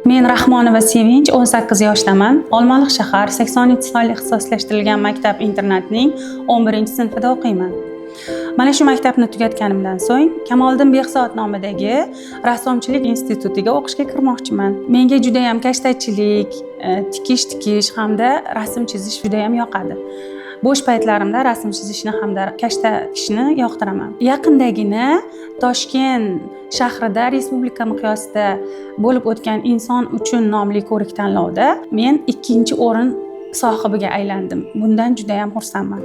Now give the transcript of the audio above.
Men Rahmonova Sevinch, 18 yoshdaman. Olmaliq shahar 82 sonli ixtisoslashtirilgan maktab-internatning 11-sinfida o'qiyman. Mana shu maktabni tugatganimdan so'ng Kamoliddin Behzod nomidagi rassomchilik institutiga o'qishga kirmoqchiman. Menga juda ham kashtachilik, tikish hamda rasm chizish juda ham yoqadi. Bo'sh paytlarimda rasm chizishni hamda kashta tikishni yoqtiraman. Yaqindagina Toshkent shahrida respublika miqyosida bo'lib o'tgan Inson uchun nomli ko'rik-tanlovda men 2-o'rin sohibiga aylandim. Bundan juda ham xursandman.